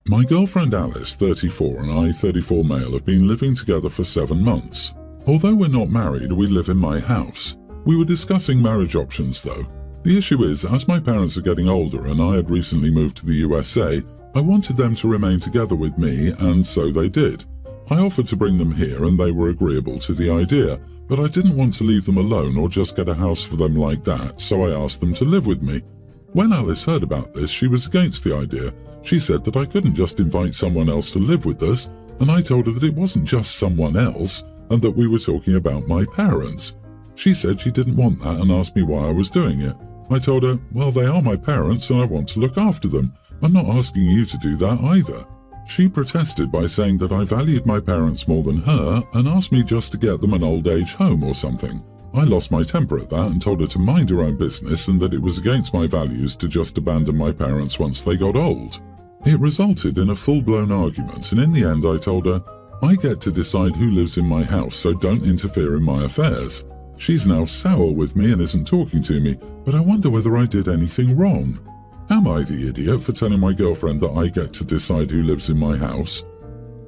My girlfriend Alice, 34, and I, 34 male, have been living together for 7 months. Although we're not married, we live in my house. We were discussing marriage options though. The issue is, as my parents are getting older and I had recently moved to the USA, I wanted them to remain together with me, and so they did. I offered to bring them here and they were agreeable to the idea, but I didn't want to leave them alone or just get a house for them like that, so I asked them to live with me. When Alice heard about this, she was against the idea. She said that I couldn't just invite someone else to live with us, and I told her that it wasn't just someone else, and that we were talking about my parents. She said she didn't want that and asked me why I was doing it. I told her, well, they are my parents and I want to look after them. I'm not asking you to do that either. She protested by saying that I valued my parents more than her and asked me just to get them an old age home or something. I lost my temper at that and told her to mind her own business and that it was against my values to just abandon my parents once they got old. It resulted in a full-blown argument, and in the end I told her, I get to decide who lives in my house, so don't interfere in my affairs. She's now sour with me and isn't talking to me, but I wonder whether I did anything wrong. Am I the idiot for telling my girlfriend that I get to decide who lives in my house?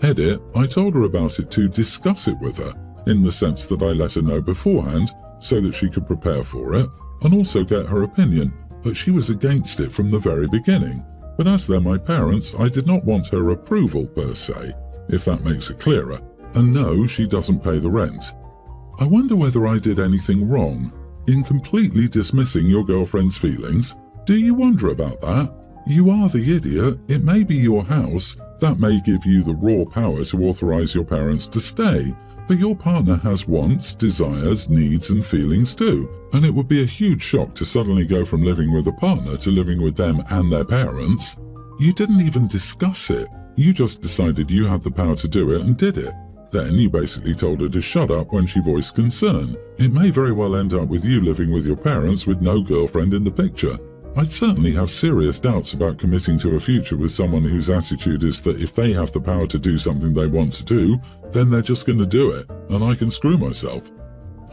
Edit, I told her about it to discuss it with her, in the sense that I let her know beforehand, so that she could prepare for it, and also get her opinion, but she was against it from the very beginning. But as they're my parents, I did not want her approval per se, if that makes it clearer, and no, she doesn't pay the rent. I wonder whether I did anything wrong in completely dismissing your girlfriend's feelings. Do you wonder about that? You are the idiot. It may be your house. That may give you the raw power to authorize your parents to stay, but your partner has wants, desires, needs and feelings too, and it would be a huge shock to suddenly go from living with a partner to living with them and their parents. You didn't even discuss it. You just decided you had the power to do it and did it. Then you basically told her to shut up when she voiced concern. It may very well end up with you living with your parents with no girlfriend in the picture. I'd certainly have serious doubts about committing to a future with someone whose attitude is that if they have the power to do something they want to do, then they're just going to do it, and I can screw myself.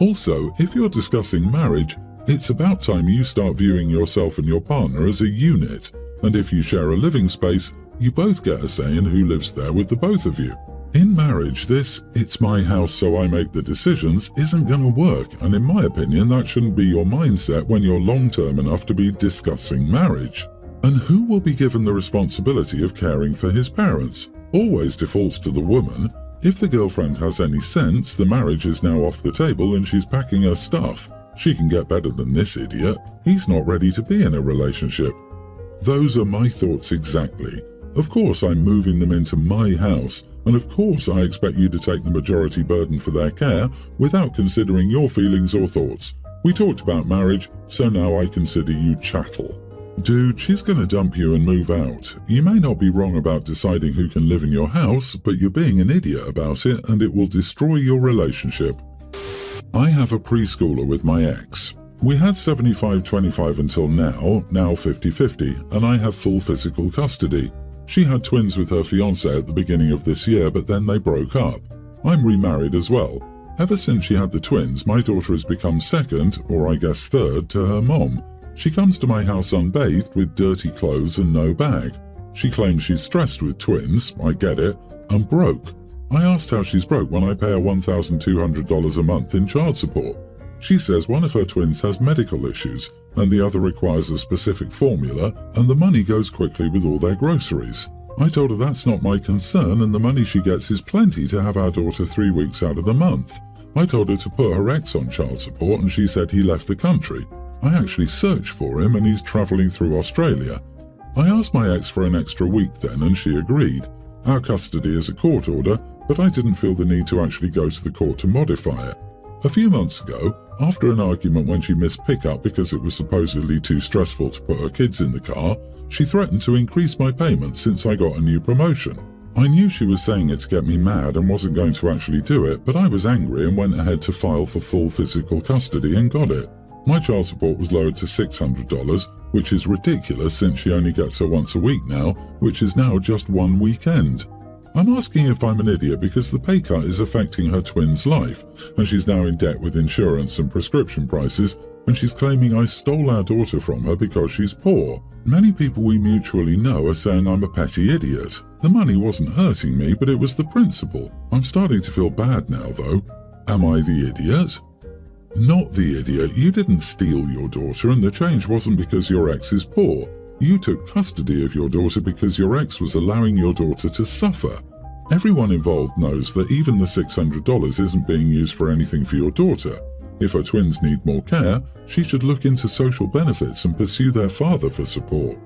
Also, if you're discussing marriage, it's about time you start viewing yourself and your partner as a unit, and if you share a living space, you both get a say in who lives there with the both of you. In marriage, this "it's my house so I make the decisions" isn't going to work, and in my opinion that shouldn't be your mindset when you're long-term enough to be discussing marriage. And who will be given the responsibility of caring for his parents? Always defaults to the woman. If the girlfriend has any sense, the marriage is now off the table and she's packing her stuff. She can get better than this idiot. He's not ready to be in a relationship. Those are my thoughts exactly. Of course I'm moving them into my house, and of course I expect you to take the majority burden for their care without considering your feelings or thoughts. We talked about marriage, so now I consider you chattel. Dude, she's gonna dump you and move out. You may not be wrong about deciding who can live in your house, but you're being an idiot about it and it will destroy your relationship. I have a preschooler with my ex. We had 75-25 until now 50-50, and I have full physical custody. She had twins with her fiancé at the beginning of this year, but then they broke up. I'm remarried as well. Ever since she had the twins, my daughter has become second, or I guess third, to her mom. She comes to my house unbathed with dirty clothes and no bag. She claims she's stressed with twins, I get it, and broke. I asked how she's broke when I pay her $1,200 a month in child support. She says one of her twins has medical issues and the other requires a specific formula, and the money goes quickly with all their groceries. I told her that's not my concern and the money she gets is plenty to have our daughter 3 weeks out of the month. I told her to put her ex on child support and she said he left the country. I actually searched for him and he's travelling through Australia. I asked my ex for an extra week then and she agreed. Our custody is a court order, but I didn't feel the need to actually go to the court to modify it. A few months ago, after an argument when she missed pickup because it was supposedly too stressful to put her kids in the car, she threatened to increase my payments since I got a new promotion. I knew she was saying it to get me mad and wasn't going to actually do it, but I was angry and went ahead to file for full physical custody and got it. My child support was lowered to $600, which is ridiculous since she only gets her once a week now, which is now just one weekend. I'm asking if I'm an idiot because the pay cut is affecting her twin's life, and she's now in debt with insurance and prescription prices, and she's claiming I stole our daughter from her because she's poor. Many people we mutually know are saying I'm a petty idiot. The money wasn't hurting me, but it was the principle. I'm starting to feel bad now, though. Am I the idiot? Not the idiot. You didn't steal your daughter, and the change wasn't because your ex is poor. You took custody of your daughter because your ex was allowing your daughter to suffer. Everyone involved knows that even the $600 isn't being used for anything for your daughter. If her twins need more care, she should look into social benefits and pursue their father for support.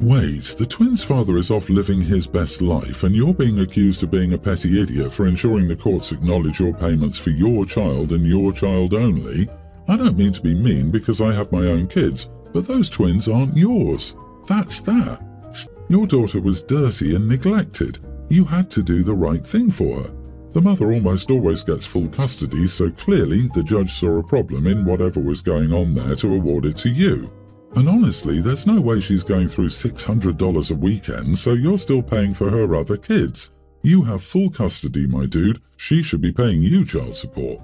Wait, the twins' father is off living his best life, and you're being accused of being a petty idiot for ensuring the courts acknowledge your payments for your child and your child only? I don't mean to be mean because I have my own kids, but those twins aren't yours. That's that. Your daughter was dirty and neglected. You had to do the right thing for her. The mother almost always gets full custody, so clearly the judge saw a problem in whatever was going on there to award it to you. And honestly, there's no way she's going through $600 a weekend, so you're still paying for her other kids. You have full custody, my dude. She should be paying you child support.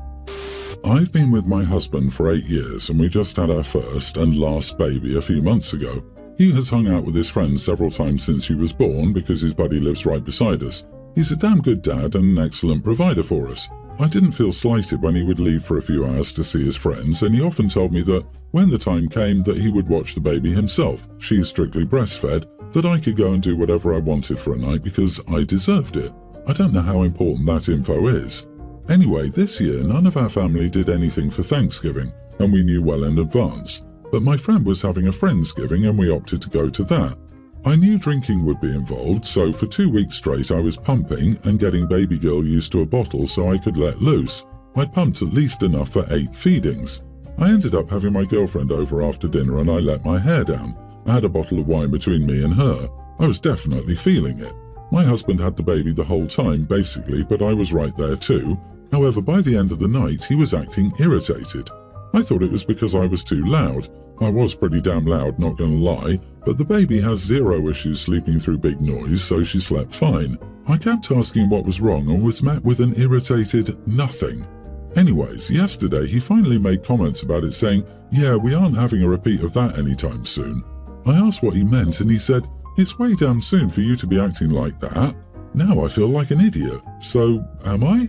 I've been with my husband for 8 years, and we just had our first and last baby a few months ago. He has hung out with his friends several times since he was born because his buddy lives right beside us. He's a damn good dad and an excellent provider for us. I didn't feel slighted when he would leave for a few hours to see his friends, and he often told me that when the time came that he would watch the baby himself. She is strictly breastfed, that I could go and do whatever I wanted for a night because I deserved it. I don't know how important that info is. Anyway, this year none of our family did anything for Thanksgiving, and we knew well in advance. But my friend was having a Friendsgiving and we opted to go to that. I knew drinking would be involved, so for 2 weeks straight I was pumping and getting baby girl used to a bottle so I could let loose. I pumped at least enough for 8 feedings. I ended up having my girlfriend over after dinner and I let my hair down. I had a bottle of wine between me and her. I was definitely feeling it. My husband had the baby the whole time basically, but I was right there too. However, by the end of the night he was acting irritated. I thought it was because I was too loud. I was pretty damn loud, not gonna lie, but the baby has zero issues sleeping through big noise, so she slept fine. I kept asking what was wrong and was met with an irritated nothing. Anyways, yesterday he finally made comments about it saying, yeah, we aren't having a repeat of that anytime soon. I asked what he meant and he said, it's way damn soon for you to be acting like that. Now I feel like an idiot. So, am I?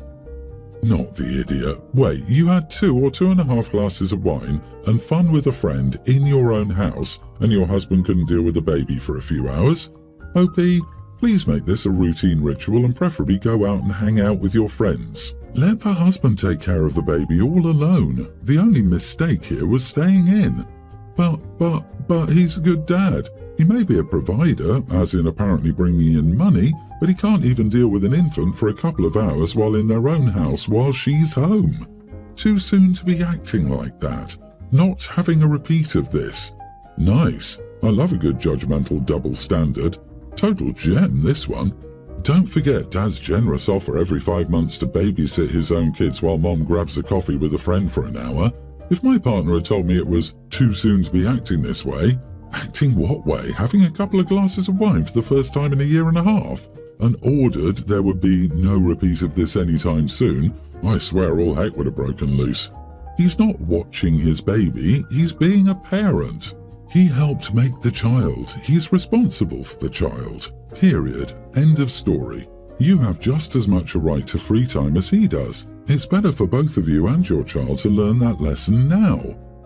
Not the idiot. Wait, you had 2 or 2.5 glasses of wine and fun with a friend in your own house and your husband couldn't deal with the baby for a few hours? OP, please make this a routine ritual and preferably go out and hang out with your friends. Let the husband take care of the baby all alone. The only mistake here was staying in. But he's a good dad. He may be a provider, as in apparently bringing in money, but he can't even deal with an infant for a couple of hours while in their own house while she's home. Too soon to be acting like that. Not having a repeat of this. Nice. I love a good judgmental double standard. Total gem, this one. Don't forget Dad's generous offer every 5 months to babysit his own kids while Mom grabs a coffee with a friend for an hour. If my partner had told me it was too soon to be acting this way, acting what way? Having a couple of glasses of wine for the first time in a year and a half? And ordered there would be no repeat of this anytime soon, I swear all heck would have broken loose. He's not watching his baby, he's being a parent. He helped make the child. He's responsible for the child. Period. End of story. You have just as much a right to free time as he does. It's better for both of you and your child to learn that lesson now.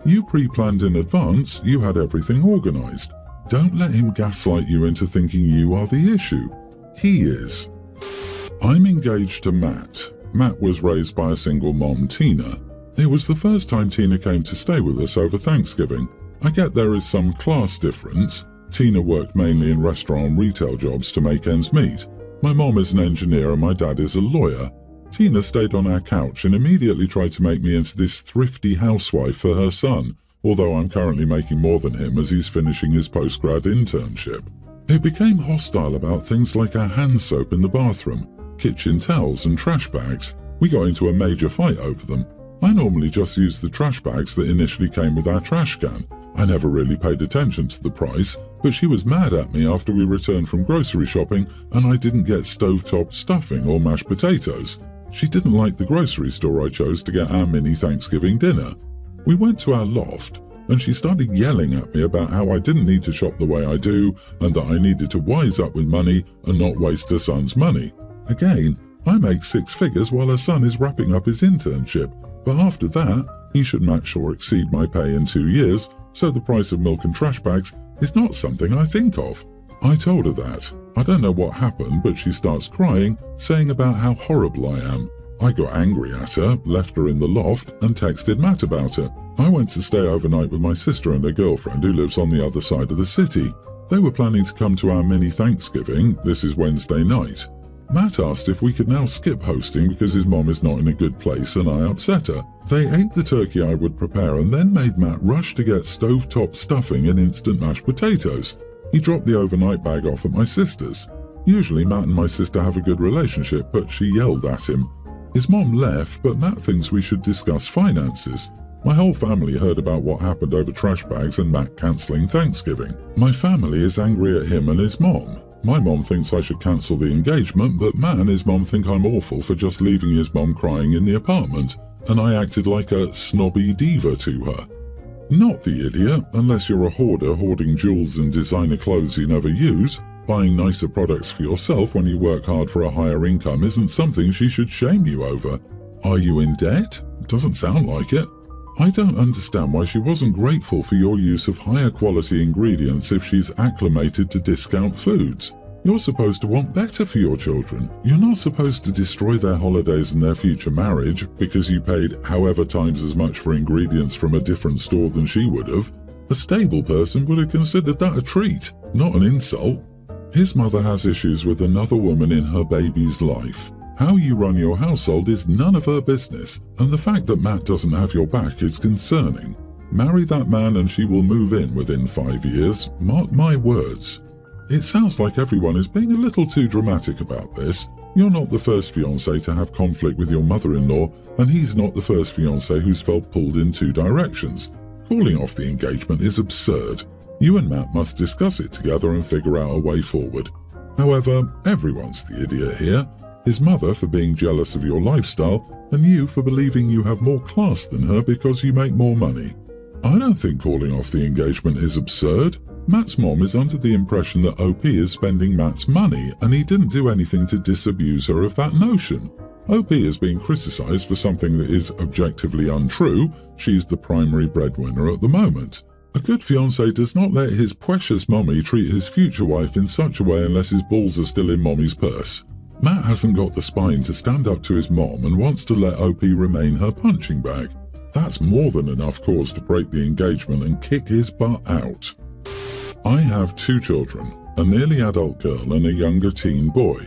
You pre-planned in advance, you had everything organized. Don't let him gaslight you into thinking you are the issue. He is. I'm engaged to Matt. Matt was raised by a single mom, Tina. It was the first time Tina came to stay with us over Thanksgiving. I get there is some class difference. Tina worked mainly in restaurant and retail jobs to make ends meet. My mom is an engineer and my dad is a lawyer. Tina stayed on our couch and immediately tried to make me into this thrifty housewife for her son, although I'm currently making more than him as he's finishing his postgrad internship. It became hostile about things like our hand soap in the bathroom, kitchen towels and trash bags. We got into a major fight over them. I normally just use the trash bags that initially came with our trash can. I never really paid attention to the price, but she was mad at me after we returned from grocery shopping and I didn't get stovetop stuffing or mashed potatoes. She didn't like the grocery store I chose to get our mini Thanksgiving dinner. We went to our loft and she started yelling at me about how I didn't need to shop the way I do and that I needed to wise up with money and not waste her son's money. Again, I make 6 figures while her son is wrapping up his internship, but after that, he should match or exceed my pay in 2 years, so the price of milk and trash bags is not something I think of. I told her that. I don't know what happened, but she starts crying, saying about how horrible I am. I got angry at her, left her in the loft, and texted Matt about it. I went to stay overnight with my sister and her girlfriend who lives on the other side of the city. They were planning to come to our mini Thanksgiving. This is Wednesday night. Matt asked if we could now skip hosting because his mom is not in a good place and I upset her. They ate the turkey I would prepare and then made Matt rush to get stovetop stuffing and instant mashed potatoes. He dropped the overnight bag off at my sister's. Usually Matt and my sister have a good relationship, but she yelled at him. His mom left, but Matt thinks we should discuss finances. My whole family heard about what happened over trash bags and Matt cancelling Thanksgiving. My family is angry at him and his mom. My mom thinks I should cancel the engagement, but Matt and his mom think I'm awful for just leaving his mom crying in the apartment, and I acted like a snobby diva to her. Not the idiot, unless you're a hoarder hoarding jewels and designer clothes you never use. Buying nicer products for yourself when you work hard for a higher income isn't something she should shame you over. Are you in debt? Doesn't sound like it. I don't understand why she wasn't grateful for your use of higher quality ingredients if she's acclimated to discount foods. You're supposed to want better for your children. You're not supposed to destroy their holidays and their future marriage because you paid however times as much for ingredients from a different store than she would have. A stable person would have considered that a treat, not an insult. His mother has issues with another woman in her baby's life. How you run your household is none of her business, and the fact that Matt doesn't have your back is concerning. Marry that man and she will move in within 5 years. Mark my words. It sounds like everyone is being a little too dramatic about this. You're not the first fiancé to have conflict with your mother-in-law, and he's not the first fiancé who's felt pulled in 2 directions. Calling off the engagement is absurd. You and Matt must discuss it together and figure out a way forward. However, everyone's the idiot here. His mother for being jealous of your lifestyle, and you for believing you have more class than her because you make more money. I don't think calling off the engagement is absurd. Matt's mom is under the impression that OP is spending Matt's money, and he didn't do anything to disabuse her of that notion. OP is being criticised for something that is objectively untrue. She's the primary breadwinner at the moment. A good fiancé does not let his precious mommy treat his future wife in such a way unless his balls are still in mommy's purse. Matt hasn't got the spine to stand up to his mom and wants to let OP remain her punching bag. That's more than enough cause to break the engagement and kick his butt out. I have 2 children, a nearly adult girl and a younger teen boy.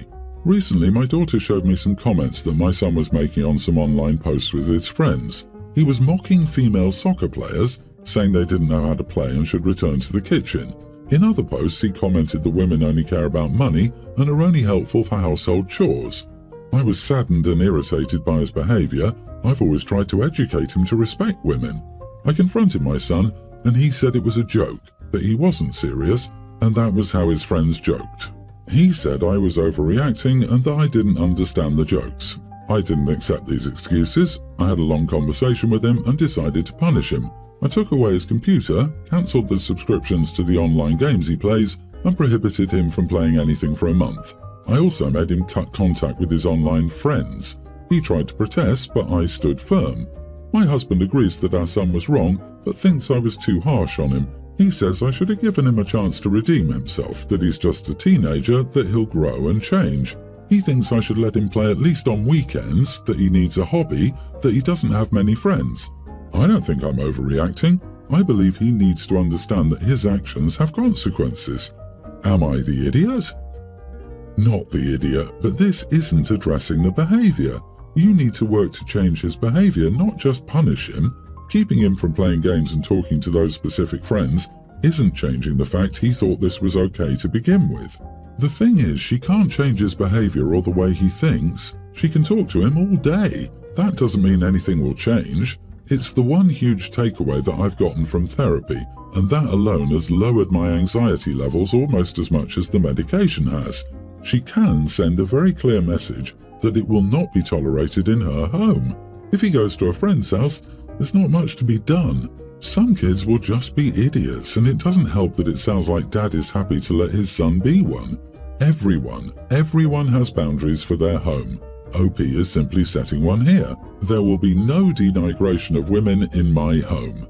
Recently, my daughter showed me some comments that my son was making on some online posts with his friends. He was mocking female soccer players, saying they didn't know how to play and should return to the kitchen. In other posts, he commented that women only care about money and are only helpful for household chores. I was saddened and irritated by his behaviour. I've always tried to educate him to respect women. I confronted my son, and he said it was a joke, that he wasn't serious, and that was how his friends joked. He said I was overreacting and that I didn't understand the jokes. I didn't accept these excuses. I had a long conversation with him and decided to punish him. I took away his computer, cancelled the subscriptions to the online games he plays, and prohibited him from playing anything for a month. I also made him cut contact with his online friends. He tried to protest, but I stood firm. My husband agrees that our son was wrong, but thinks I was too harsh on him. He says I should have given him a chance to redeem himself, that he's just a teenager, that he'll grow and change. He thinks I should let him play at least on weekends, that he needs a hobby, that he doesn't have many friends. I don't think I'm overreacting. I believe he needs to understand that his actions have consequences. Am I the idiot? Not the idiot, but this isn't addressing the behaviour. You need to work to change his behaviour, not just punish him. Keeping him from playing games and talking to those specific friends isn't changing the fact he thought this was okay to begin with. The thing is, she can't change his behaviour or the way he thinks. She can talk to him all day. That doesn't mean anything will change. It's the one huge takeaway that I've gotten from therapy, and that alone has lowered my anxiety levels almost as much as the medication has. She can send a very clear message that it will not be tolerated in her home. If he goes to a friend's house, there's not much to be done. Some kids will just be idiots, and it doesn't help that it sounds like Dad is happy to let his son be one. Everyone has boundaries for their home. OP is simply setting one here. There will be no denigration of women in my home.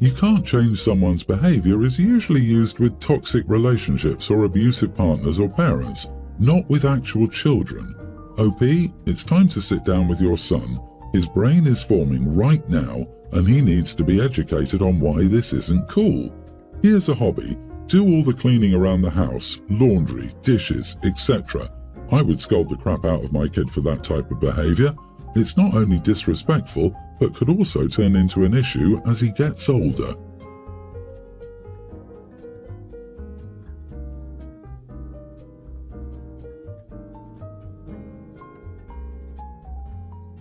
You can't change someone's behavior is usually used with toxic relationships or abusive partners or parents, not with actual children. OP, it's time to sit down with your son. His brain is forming right now, and he needs to be educated on why this isn't cool. Here's a hobby. Do all the cleaning around the house, laundry, dishes, etc. I would scold the crap out of my kid for that type of behavior. It's not only disrespectful, but could also turn into an issue as he gets older.